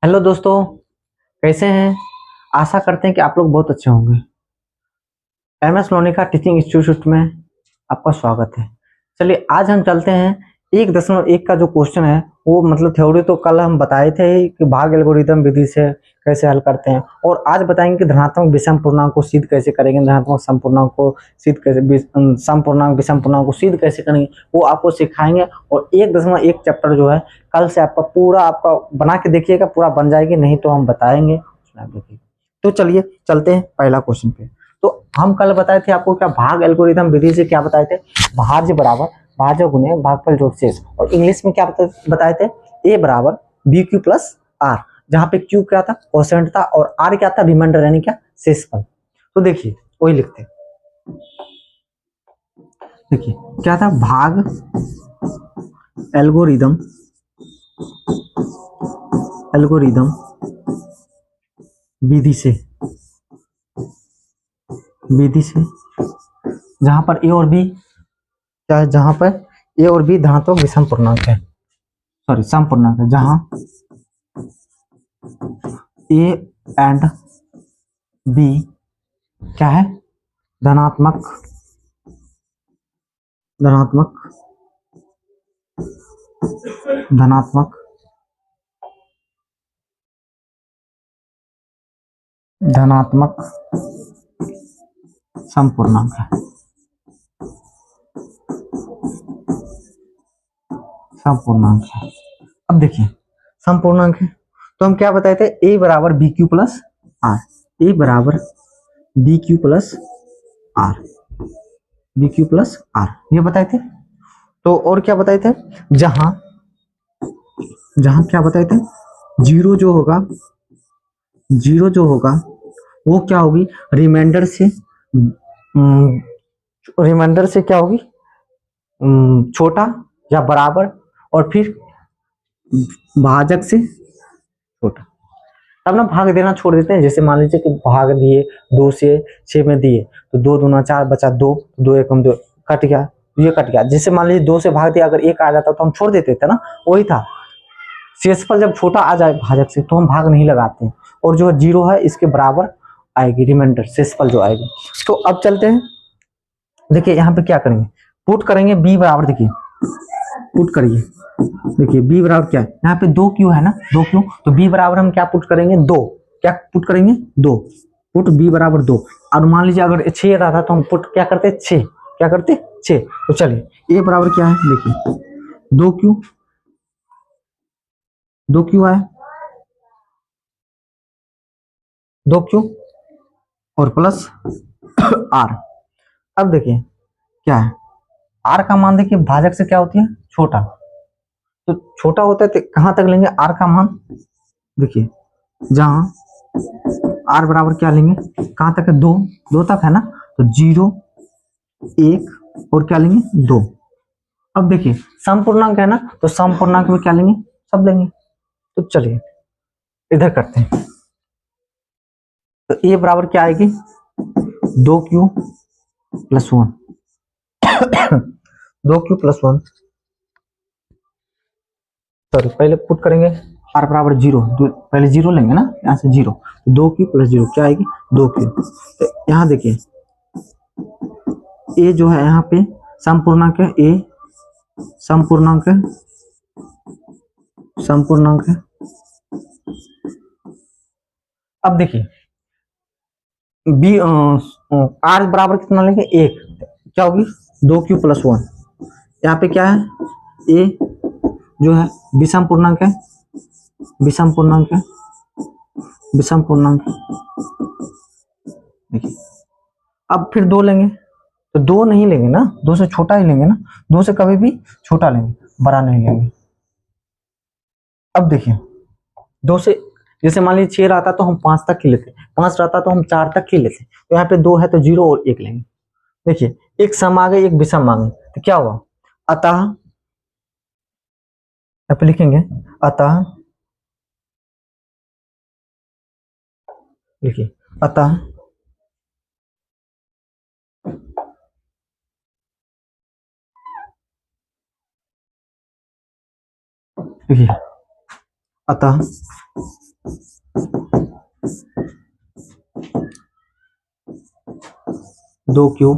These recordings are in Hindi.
हेलो दोस्तों, कैसे हैं। आशा करते हैं कि आप लोग बहुत अच्छे होंगे। एमएस लोनिका टीचिंग इंस्टीट्यूट में आपका स्वागत है। चलिए आज हम चलते हैं 1.1 का जो क्वेश्चन है वो मतलब थ्योरी तो कल हम बताए थे ही कि भाग एल्गोरिथम विधि से कैसे हल करते हैं, और आज बताएंगे कि धनात्मक विषम पूर्णांक को सिद्ध कैसे करेंगे, धनात्मक सम पूर्णांक को सिद्ध कैसे, सम पूर्णांक विषम पूर्णांक को सिद्ध कैसे करेंगे वो आपको सिखाएंगे। और 1.1 चैप्टर जो है कल से आपका पूरा आपका बना के देखिएगा, पूरा बन जाएगी, नहीं तो हम बताएंगे उसमें आप देखिएगा। तो चलिए चलते हैं पहला क्वेश्चन पे। तो हम कल बताए थे आपको क्या, भाग एल्गोरिथम विधि से क्या बताए थे, भाज्य बराबर भाज्य गुणे भागफल जोड़ शेष, और इंग्लिश में क्या बताए थे, ए बराबर बी क्यू प्लस आर, जहां पे क्यू क्या था, क्वोशिएंट था, और आर क्या था, रिमाइंडर यानी क्या, शेषफल। तो देखिए वही लिखते हैं। देखिए क्या था, भाग एल्गोरिदम एल्गोरिदम विधि से जहां पर ए और बी क्या है, जहां पर ए और बी धातु विषम पूर्णांक है, सॉरी सम पूर्णांक है, जहां ए एंड बी क्या है, धनात्मक धनात्मक धनात्मक धनात्मक समपूर्णांक है, समपूर्णांक है। अब देखिए समपूर्णांक है तो हम क्या बताए थे, ए बराबर B Q plus R, A बराबर B Q plus R, B Q plus R ये बताए थे। तो और क्या बताए थे, जहां जहां क्या बताए थे, जीरो जो होगा, जीरो जो होगा वो क्या होगी, रिमाइंडर से रिमाइंडर से क्या होगी, छोटा या बराबर, और फिर भाजक से छोटा। तब ना भाग देना छोड़ देते हैं, जैसे मान लीजिए कि भाग दिए 2 से 6 में दिए तो 2 दूना 4 बचा 2, 2 एकम 2 कट गया, ये कट गया। जैसे मान लीजिए 2 से भाग दिया, अगर 1 आ जाता तो हम छोड़ देते थे ना, वही था। शेषफल जब छोटा आ जाए भाजक से तो हम भाग नहीं लगाते हैं, और जो जीरो है इसके बराबर आएगी रिमाइंडर, शेषफल जो आएगी। तो अब चलते हैं, देखिए यहाँ पे क्या करेंगे, पुट करेंगे बी बराबर, देखिए पुट करिए, देखिए बी बराबर क्या है, यहाँ पे 2 क्यू है ना, 2 क्यू, तो बी बराबर हम क्या पुट करेंगे, 2, क्या पुट करेंगे 2, पुट बी बराबर 2। और मान लीजिए अगर 6 रहा था तो हम पुट क्या करते, 6, क्या करते 6। तो चलिए ए बराबर क्या है, देखिए 2 क्यू, 2 क्यू है, 2 क्यू और प्लस आर। अब देखिए क्या है, आर का मान देखिए भाजक से क्या होती है, छोटा, तो छोटा होता है तो कहां तक लेंगे आर का मान, देखिए जहां आर बराबर क्या लेंगे, कहां तक है, 2, 2 तक है ना, तो 0, 1 और क्या लेंगे 2। अब देखिए सम पूर्णांक है ना, तो सम पूर्णांक में क्या लेंगे, सब लेंगे। तो चलिए इधर करते हैं, तो ए बराबर क्या आएगी, 2 Q plus 1, 2 Q plus 1, sorry पहले पुट करेंगे आर बराबर 0, पहले 0 लेंगे ना, यहाँ से 0, 2 क्यू प्लस 0 क्या आएगी, 2 क्यू। तो यहाँ देखिए ए जो है यहाँ पे समपूर्णांक है, ए समपूर्णांक है, समपूर्णांक है। अब देखिए बी आर बराबर कितना लेंगे, 1, क्या होगी 2 क्यू प्लस 1। यहाँ पे क्या है, ए जो है विषम पूर्णांक है, विषम पूर्णांक है, विषम पूर्णांक है। देखिए अब फिर 2 लेंगे, तो 2 नहीं लेंगे ना, 2 से छोटा ही लेंगे ना, 2 से कभी भी छोटा लेंगे, बड़ा नहीं लेंगे। अब देखिए 2 से, जैसे मान लीजिए 6 रहता तो हम 5 तक ही लेते, 5 रहता तो हम 4 तक ही लेते, तो यहाँ पे 2 है तो 0 और 1 लेंगे। देखिए एक सम आ गई, एक विषम आ गई, तो क्या हुआ, अतः यहाँ पे लिखेंगे, अतः लिखिए, अतः देखिए, अतः 2Q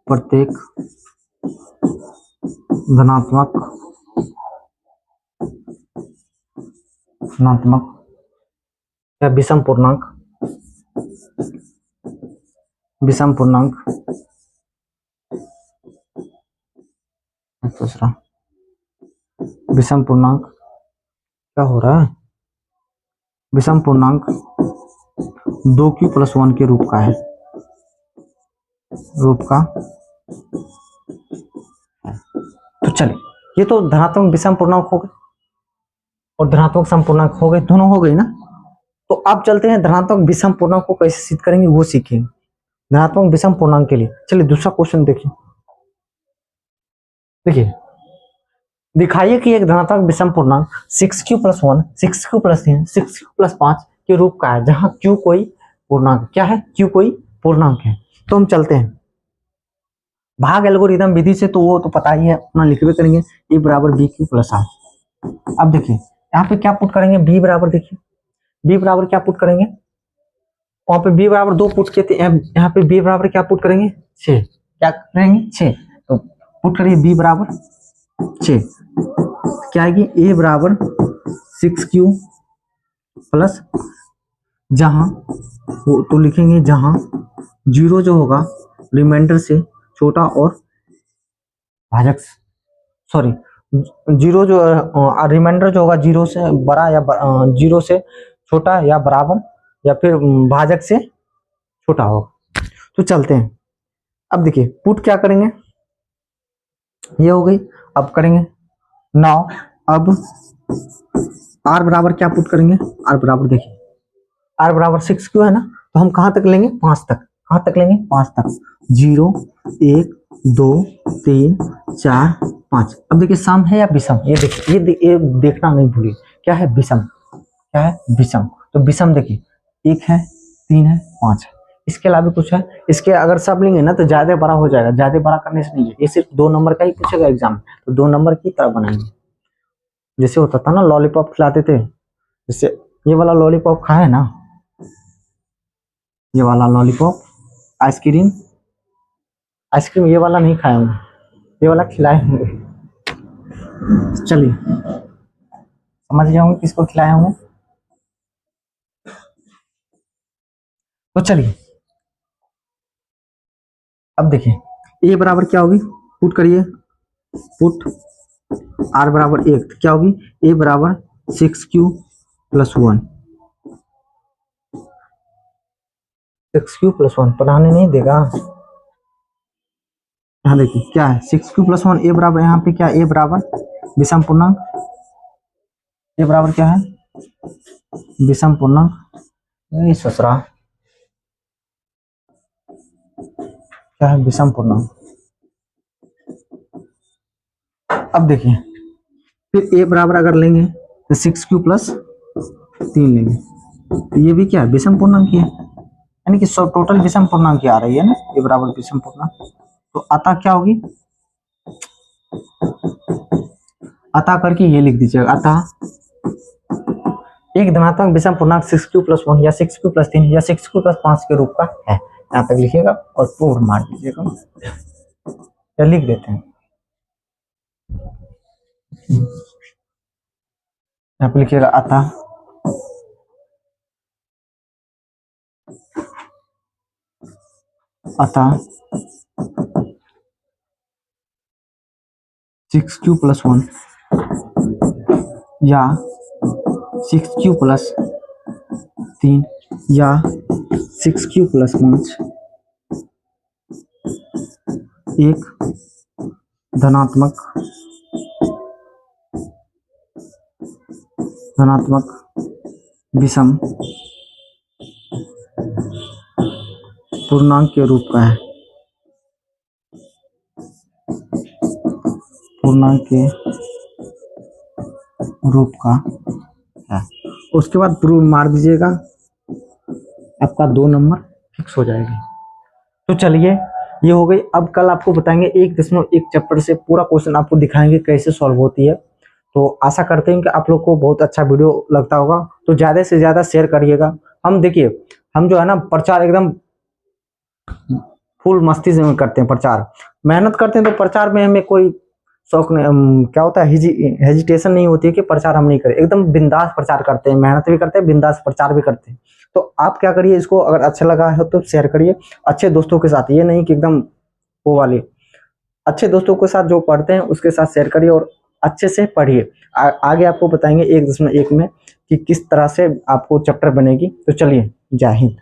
प्रत्येक धनात्मक धनात्मक या विषम पूर्णांक दूसरा विषम पूर्णांक क्या हो रहा है, विषम पूर्णांक 2Q + 1 के रूप का है, तो चलिए ये तो धनात्मक विषम पूर्णांक हो गए और धनात्मक सम पूर्णांक हो गए, दोनों हो गई ना। तो अब चलते हैं धनात्मक विषम पूर्णांक को कैसे सिद्ध करेंगे वो सीखेंगे। धनात्मक विषम पूर्णांक के लिए चलिए दूसरा क्वेश्चन देखिए। देखिए दिखाइए कि एक धनात्मक विषम पूर्णांक 6Q + 1, 6Q + 3, 6Q + 5 के रूप का है, जहां Q कोई पूर्णांक क्या है, Q कोई पूर्णांक है। तो हम चलते हैं भाग एल्गोरिथम विधि से, तो वो तो पता ही है, अपना लिखबे करेंगे A = BQ + R। अब देखिए यहाँ पे क्या पुट करेंगे, B बराबर, देखिए B बराबर क्या पुट करेंगे, वहां पे B बराबर 2 पुट किए थे, यहाँ पे B बराबर क्या पुट करेंगे 6, क्या करेंगे 6, तो पुट करिए B बराबर 6, क्या आएगी A बराबर 6Q + जहां तो लिखेंगे जहां 0 जो होगा रिमाइंडर से छोटा और भाजक, सॉरी 0 जो रिमाइंडर जो होगा 0 से बड़ा या 0 से छोटा या बराबर या फिर भाजक से छोटा होगा। तो चलते हैं, अब देखिए पुट क्या करेंगे, ये हो गई, अब करेंगे नाउ, अब R बराबर क्या पुट करेंगे, R बराबर देखिए R बराबर 6Q है ना, तो हम कहां तक लेंगे 5 तक, कहां तक लेंगे 5 तक, 0 1 2 3 4 5। अब देखिए सम है या विषम, ये देखिए ये देखना नहीं भूलिए, क्या है विषम, क्या है विषम, तो विषम देखिए 1 है 3 है 5 है, इसके अलावा कुछ है, इसके अगर सब लेंगे ना तो ज्यादा बड़ा हो जाएगा, ज्यादा बड़ा करने से नहीं है, ये सिर्फ 2 नंबर का ही पूछेगा एग्जाम, तो 2 नंबर की तरह बनाएंगे, जैसे होता था ना लॉलीपॉप खिलाते थे, जैसे ये वाला लॉलीपॉप खाए ना, ये वाला लॉलीपॉप, आइसक्रीम, आइसक्रीम ये वाला नहीं खाए होंगे, ये वाला खिलाए होंगे, चलिए समझ गए होंगे किसको खिलाए होंगे। तो चलिए अब देखिए A बराबर क्या होगी, पुट करिए, पुट R बराबर 1, क्या होगी A बराबर 6Q + 1, 6Q + 1 पढ़ाने नहीं देगा, यहाँ देखिए क्या है 6Q + 1, A बराबर यहाँ पे क्या, A बराबर विषम पूर्णांक, A बराबर क्या है विषम पूर्णांक, नहीं ससुरा क्या है विषम पूर्णांक। अब देखिए फिर A बराबर अगर लेंगे तो 6Q + 3 लेंगे, तो ये भी क्या है विषम पूर्णांक ही है, यानी कि सब टोटल विषम पूर्णांक की आ रही है ना, A बराबर विषम पूर्णांक, तो अतः क्या होगी, अतः करके ये लिख दीजिएगा, अतः एक धनात्मक विषम पूर्णांक 6Q + 1 या 6Q + 3 या 6Q + 5 के रूप का है, यहाँ तक लिखिएगा और पूर्ण मार दीजिएगा, या लिख देते हैं, यहाँ पे लिखिएगा अतः अतः 6Q + 1 या 6Q + 3 या 6Q + 5 एक धनात्मक विषम पूर्णांक के रूप का है, पूर्णांक के रूप का है। उसके बाद प्रूव मार दीजिएगा, आपका 2 नंबर फिक्स हो जाएगी। तो चलिए ये हो गई। अब कल आपको बताएंगे 1.1 चैप्टर से पूरा क्वेश्चन आपको दिखाएंगे कैसे सॉल्व होती है। तो आशा करते हैं कि आप लोग को बहुत अच्छा वीडियो लगता होगा, तो ज़्यादा से ज़्यादा शेयर करिएगा। हम देखिए, हम जो है ना प्रचार एकदम फुल मस्ती से करते हैं, प्रचार मेहनत करते हैं, तो प्रचार में हमें कोई शौक नहीं, क्या होता है, हेजिटेशन नहीं होती है कि प्रचार हम नहीं करें। एकदम बिंदास प्रचार करते हैं, मेहनत भी करते हैं, बिंदास प्रचार भी करते हैं। तो आप क्या करिए, इसको अगर अच्छा लगा है तो शेयर करिए अच्छे दोस्तों के साथ, ये नहीं कि एकदम वो वाले, अच्छे दोस्तों के साथ जो पढ़ते हैं उसके साथ शेयर करिए और अच्छे से पढ़िए। आगे आपको बताएंगे 1.1 में कि किस तरह से आपको चैप्टर बनेगी। तो चलिए, जय हिंद।